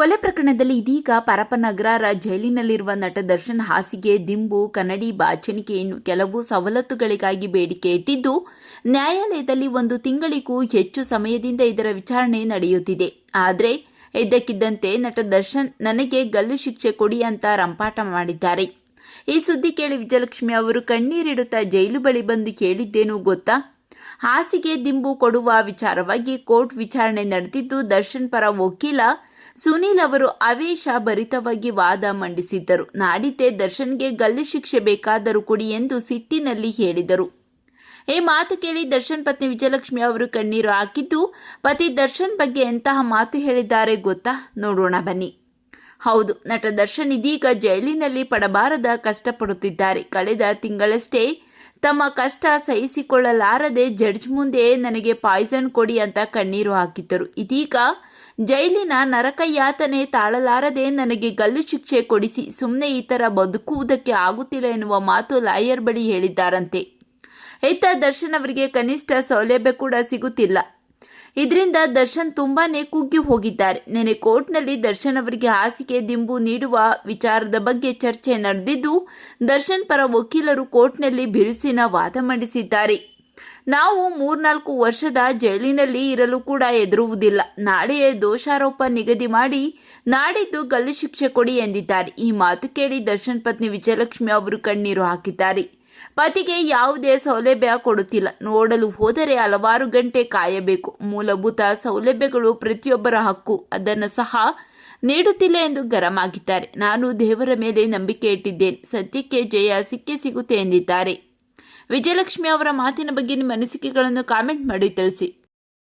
ಕೊಲೆ ಪ್ರಕರಣದಲ್ಲಿ ಇದೀಗ ಪರಪ್ಪನಗರ ಜೈಲಿನಲ್ಲಿರುವ ನಟ ದರ್ಶನ್ ಹಾಸಿಗೆ, ದಿಂಬು, ಕನ್ನಡಿ ಬಾಚಣಿಕೆ ಇನ್ನು ಕೆಲವು ಸವಲತ್ತುಗಳಿಗಾಗಿ ಬೇಡಿಕೆ ಇಟ್ಟಿದ್ದು, ನ್ಯಾಯಾಲಯದಲ್ಲಿ 1 ತಿಂಗಳಿಗೂ ಹೆಚ್ಚು ಸಮಯದಿಂದ ಇದರ ವಿಚಾರಣೆ ನಡೆಯುತ್ತಿದೆ. ಆದರೆ ಇದ್ದಕ್ಕಿದ್ದಂತೆ ನಟ ದರ್ಶನ್ ನನಗೆ ಗಲ್ಲು ಶಿಕ್ಷೆ ಕೊಡಿ ಅಂತ ರಂಪಾಟ ಮಾಡಿದ್ದಾರೆ. ಈ ಸುದ್ದಿ ಕೇಳಿ ವಿಜಯಲಕ್ಷ್ಮಿ ಅವರು ಕಣ್ಣೀರಿಡುತ್ತಾ ಜೈಲು ಬಳಿ ಬಂದು ಕೇಳಿದ್ದೇನು ಗೊತ್ತಾ? ಹಾಸಿಗೆ, ದಿಂಬು ಕೊಡುವ ವಿಚಾರವಾಗಿ ಕೋರ್ಟ್ ವಿಚಾರಣೆ ನಡೆದಿದ್ದು, ದರ್ಶನ್ ಪರ ವಕೀಲ ಸುನೀಲ್ ಅವರು ಆವೇಶ ಭರಿತವಾಗಿ ವಾದ ಮಂಡಿಸಿದ್ದರು. ನಾಡಿದ್ದೇ ದರ್ಶನ್ಗೆ ಗಲ್ಲು ಶಿಕ್ಷೆ ಬೇಕಾದರೂ ಕೊಡಿ ಎಂದು ಸಿಟ್ಟಿನಲ್ಲಿ ಹೇಳಿದರು. ಈ ಮಾತು ಕೇಳಿ ದರ್ಶನ್ ಪತ್ನಿ ವಿಜಯಲಕ್ಷ್ಮಿ ಅವರು ಕಣ್ಣೀರು ಹಾಕಿದ್ದು, ಪತಿ ದರ್ಶನ್ ಬಗ್ಗೆ ಎಂತಹ ಮಾತು ಹೇಳಿದ್ದಾರೆ ಗೊತ್ತಾ? ನೋಡೋಣ ಬನ್ನಿ. ಹೌದು, ನಟ ದರ್ಶನ್ ಇದೀಗ ಜೈಲಿನಲ್ಲಿ ಪಡಬಾರದ ಕಷ್ಟಪಡುತ್ತಿದ್ದಾರೆ. ಕಳೆದ ತಿಂಗಳಷ್ಟೇ ತಮ್ಮ ಕಷ್ಟ ಸಹಿಸಿಕೊಳ್ಳಲಾರದೆ ಜಡ್ಜ್ ಮುಂದೆ ನನಗೆ ಪಾಯ್ಸನ್ ಕೊಡಿ ಅಂತ ಕಣ್ಣೀರು ಹಾಕಿದ್ದರು. ಇದೀಗ ಜೈಲಿನ ನರಕಯಾತನೆ ತಾಳಲಾರದೆ ನನಗೆ ಗಲ್ಲು ಶಿಕ್ಷೆ ಕೊಡಿಸಿ, ಸುಮ್ಮನೆ ಈ ಥರ ಬದುಕುವುದಕ್ಕೆ ಆಗುತ್ತಿಲ್ಲ ಎನ್ನುವ ಮಾತು ಲಾಯರ್ ಬಳಿ ಹೇಳಿದ್ದಾರಂತೆ. ಇತ್ತ ದರ್ಶನ್ ಅವರಿಗೆ ಕನಿಷ್ಠ ಸೌಲಭ್ಯ ಕೂಡ ಸಿಗುತ್ತಿಲ್ಲ. ಇದರಿಂದ ದರ್ಶನ್ ತುಂಬಾನೇ ಕುಗ್ಗಿ ಹೋಗಿದ್ದಾರೆ. ನೆನೆ ಕೋರ್ಟ್ನಲ್ಲಿ ದರ್ಶನ್ ಅವರಿಗೆ ಹಾಸಿಗೆ, ದಿಂಬು ನೀಡುವ ವಿಚಾರದ ಬಗ್ಗೆ ಚರ್ಚೆ ನಡೆದಿದ್ದು, ದರ್ಶನ್ ಪರ ವಕೀಲರು ಕೋರ್ಟ್ನಲ್ಲಿ ಬಿರುಸಿನ ವಾದ ಮಂಡಿಸಿದ್ದಾರೆ. ನಾವು 3-4 ವರ್ಷದ ಜೈಲಿನಲ್ಲಿ ಇರಲು ಕೂಡ ಹೆದರುವುದಿಲ್ಲ. ನಾಳೆಯೇ ದೋಷಾರೋಪ ನಿಗದಿ ಮಾಡಿ ನಾಡಿದ್ದು ಗಲ್ಲು ಶಿಕ್ಷೆ ಕೊಡಿ ಎಂದಿದ್ದಾರೆ. ಈ ಮಾತು ಕೇಳಿ ದರ್ಶನ್ ಪತ್ನಿ ವಿಜಯಲಕ್ಷ್ಮಿ ಅವರು ಕಣ್ಣೀರು ಹಾಕಿದ್ದಾರೆ. ಪತಿಗೆ ಯಾವುದೇ ಸೌಲಭ್ಯ ಕೊಡುತ್ತಿಲ್ಲ. ನೋಡಲು ಹೋದರೆ ಹಲವಾರು ಗಂಟೆ ಕಾಯಬೇಕು. ಮೂಲಭೂತ ಸೌಲಭ್ಯಗಳು ಪ್ರತಿಯೊಬ್ಬರ ಹಕ್ಕು, ಅದನ್ನು ಸಹ ನೀಡುತ್ತಿಲ್ಲ ಎಂದು ಗರಂ ಆಗಿದ್ದಾರೆ. ನಾನು ದೇವರ ಮೇಲೆ ನಂಬಿಕೆ ಇಟ್ಟಿದ್ದೇನೆ, ಸತ್ಯಕ್ಕೆ ಜಯ ಸಿಕ್ಕೇ ಸಿಗುತ್ತೆ ಎಂದಿದ್ದಾರೆ. ವಿಜಯಲಕ್ಷ್ಮಿ ಅವರ ಮಾತಿನ ಬಗ್ಗೆ ನಿಮ್ಮ ಅನಿಸಿಕೆಗಳನ್ನು ಕಾಮೆಂಟ್ ಮಾಡಿ ತಿಳಿಸಿ.